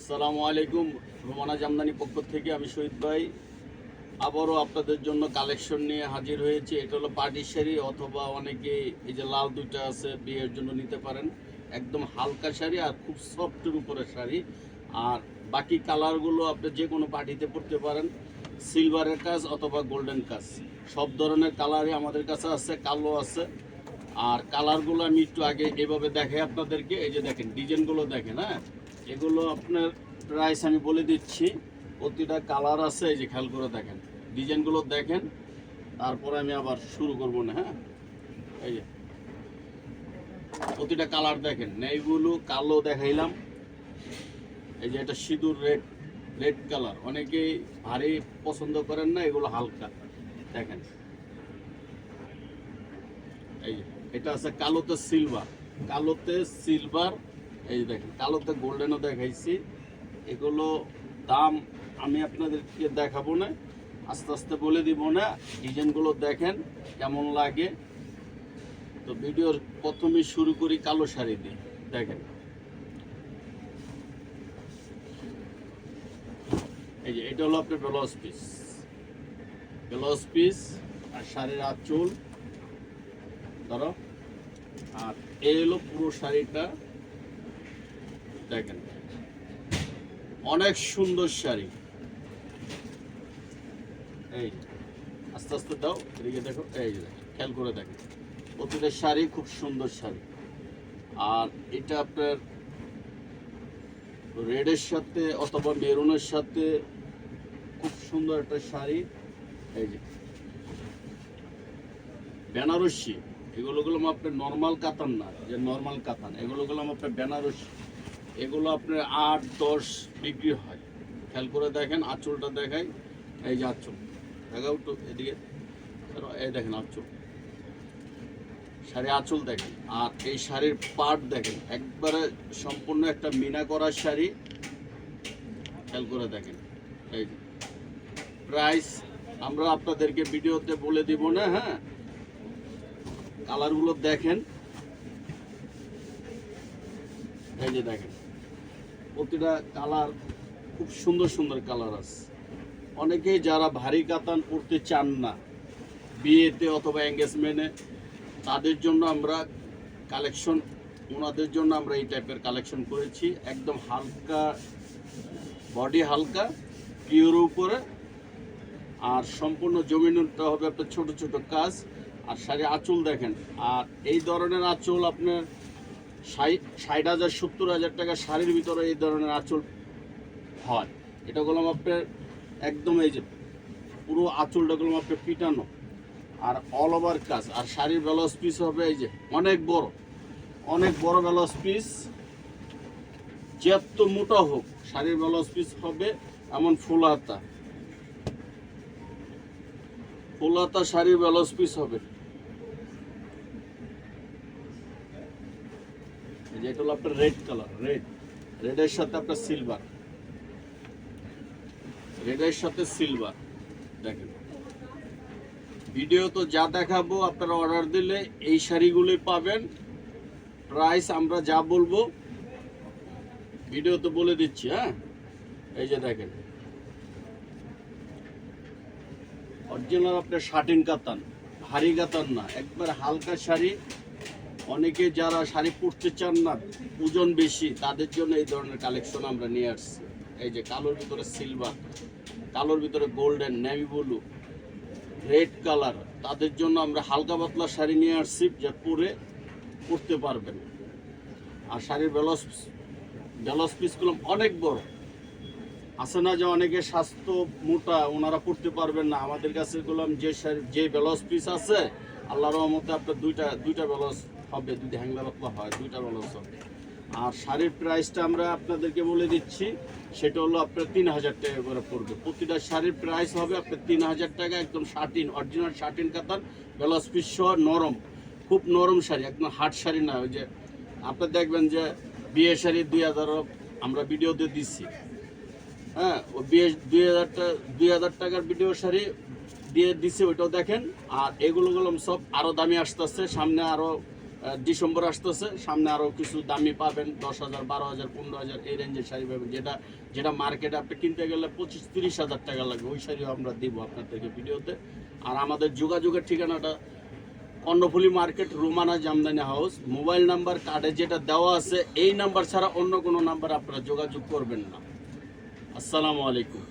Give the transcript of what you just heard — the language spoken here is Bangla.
আসসালামু আলাইকুম। রোমানা জামদানি পক্ষ থেকে আমি শহীদ ভাই আবারও আপনাদের জন্য কালেকশন নিয়ে হাজির হয়েছি। এটা হলো পার্টি শাড়ি, অথবা অনেকে এই যে লাল দুইটা আছে বিয়ের জন্য নিতে পারেন। একদম হালকা শাড়ি আর খুব সফটের উপরে শাড়ি। আর বাকি কালারগুলো আপনি যে কোনো পার্টিতে পরতে পারেন। সিলভারের কাজ অথবা গোল্ডেন কাজ, সব ধরনের কালারই আমাদের কাছে আছে। কালো আছে। আর কালারগুলো আমি একটু আগে এভাবে দেখাই আপনাদেরকে। এই যে দেখেন ডিজাইনগুলো দেখেন। হ্যাঁ, এগুলো আপনার প্রাইস আমি বলে দিচ্ছি। প্রতিটা কালার আছে, এই যে খেয়াল করে দেখেন ডিজাইনগুলো দেখেন, তারপরে আমি আবার শুরু করবো না। হ্যাঁ, এই যে প্রতিটা কালার দেখেন, নেই ব্লু, কালো দেখাইলাম। এই যে এটা সিঁদুর রেড, রেড কালার অনেকেই ভারী পছন্দ করেন না, এগুলো হালকা দেখেন। এই যে এটা আছে কালোতে সিলভার, কালোতে সিলভার। এই যে দেখেন কালোতে গোল্ডেনও দেখাইছি। এগুলো দাম আমি আপনাদেরকে দেখাবো না, আস্তে আস্তে বলে দিব না। ডিজাইনগুলো দেখেন কেমন লাগে। তো ভিডিওর প্রথমে শুরু করি কালো শাড়ি দিয়ে। দেখেন এই যে এটা হলো আপনার ব্লাউজ পিস, ব্লাউজ পিস আর শাড়ির আঁচল ধরো। আর এই হলো পুরো শাড়িটা। দেখেন অনেক সুন্দর শাড়ি। এই আস্তে আস্তে দাও, এদিকে দেখো। এই যে খেয়াল করে দেখেন প্রতিটা শাড়ি খুব সুন্দর শাড়ি। আর এটা আপনার রেডের সাথে অথবা মেরুনের সাথে খুব সুন্দর একটা শাড়ি। এই যে বেনারসি, এগুলো আপনার নর্মাল কাতান না, যে নর্মাল কাতান, এগুলো আপনার বেনারসি। এগুলো আপনার 8-10 বিক্রি হয়। খেয়াল করে দেখেন আঁচলটা দেখাই। এই যে আঁচল দেখাও একটু এদিকে, এই দেখেন আঁচল, শাড়ি আঁচল দেখেন। আর এই শাড়ির পাট দেখেন, একবারে সম্পূর্ণ একটা মিনা করা শাড়ি। খেয়াল করে দেখেন। এই প্রাইস আমরা আপনাদেরকে ভিডিওতে বলে দিব না। হ্যাঁ, কালারগুলো দেখেন। এই যে দেখেন প্রতিটা কালার খুব সুন্দর সুন্দর কালার আছে। অনেকেই যারা ভারী কাতান পরতে চান না বিয়েতে অথবা এঙ্গেজমেন্টে, তাদের জন্য আমরা কালেকশন, ওনাদের জন্য আমরা এই টাইপের কালেকশন করেছি। একদম হালকা বডি, হালকা পিওর উপরে। আর সম্পূর্ণ জমিনটা হবে আপনার ছোট ছোট কাজ। আর শাড়ি আঁচল দেখেন। আর এই ধরনের আঁচল আপনার 60,000-70,000 টাকা শাড়ির ভিতরে এই ধরনের আঁচল হয়। এটা করলাম আপনার একদম এই যে পুরো আঁচলটা করলাম আপনার পিটানো আর অল ওভার কাজ। আর শাড়ির ব্লাউজ পিস হবে এই যে অনেক বড়, অনেক বড় ব্লাউজ পিস। যত মোটা হোক শাড়ির ব্লাউজ পিস হবে এমন ফুল হাতা, ফুল হাতা শাড়ির ব্লাউজ পিস হবে। যেটা হলো আপনার রেড কালার, রেড, রেডের সাথে আপনার সিলভার, রেডের সাথে সিলভার। দেখেন ভিডিও তো যা দেখাবো আপনারা অর্ডার দিলে এই শাড়িগুলোই পাবেন। প্রাইস আমরা যা বলবো ভিডিও তো বলে দিচ্ছি। হ্যাঁ, এই যে দেখেন অরিজিনাল আপনার শাটিন কাতান, ভারী কাতান না, একবার হালকা শাড়ি। অনেকে যারা শাড়ি পরতে চান না, ওজন বেশি, তাদের জন্য এই ধরনের কালেকশন আমরা নিয়ে আসছি। এই যে কালোর ভিতরে সিলভার, কালোর ভিতরে golden, navy blue, red colour, তাদের জন্য আমরা হালকা পাতলা শাড়ি নিয়ে আসছি, যা পরতে পারবেন। আর শাড়ির ব্লাউজ পিসগুলো অনেক বড় আছে না, যে অনেকে স্বাস্থ্য মোটা, ওনারা পরতে পারবেন না। আমাদের কাছে বললাম যে ব্লাউজ পিস আছে আল্লাহর রহমতে আপনার দুইটা ব্লাউজ হবে, যদি হ্যাংলা পাতলা হয় দুইটা ব্লাউজ হবে। আর শাড়ির প্রাইসটা আমরা আপনাদেরকে বলে দিচ্ছি, সেটা হলো আপনার 3,000 টাকা করে পড়বে। প্রতিটা শাড়ির প্রাইস হবে আপনার 3,000 টাকা। একদম শাটিন, অরিজিনাল শাটিন কাতান, ব্লাউজ পিস সহ, নরম, খুব নরম শাড়ি, একদম হাট শাড়ি না। ওই যে আপনার দেখবেন যে বিয়ে শাড়ি 2,000 আমরা ভিডিওতে দিচ্ছি। হ্যাঁ, ও বিয়ে 2,000 টাকার ভিডিও শাড়ি দিয়ে দিচ্ছে, ওইটাও দেখেন। আর এগুলো সব আরও দামি আসতে আসছে, সামনে আরও ডিসেম্বর আসতেছে, সামনে আরও কিছু দামি পাবেন, 10,000, 12,000, 15,000 এই রেঞ্জের শাড়ি পাবেন, যেটা মার্কেটে আপনি কিনতে গেলে 25-30 হাজার টাকা লাগবে, ওই শাড়িও আমরা দিব আপনাদেরকে ভিডিওতে। আর আমাদের যোগাযোগের ঠিকানাটা Karnaphuli market, Rumana Jamdani house. Mobile number কার্ডে যেটা দেওয়া আছে এই নাম্বার ছাড়া অন্য কোনো নাম্বার আপনারা যোগাযোগ করবেন না। আসসালামু আলাইকুম।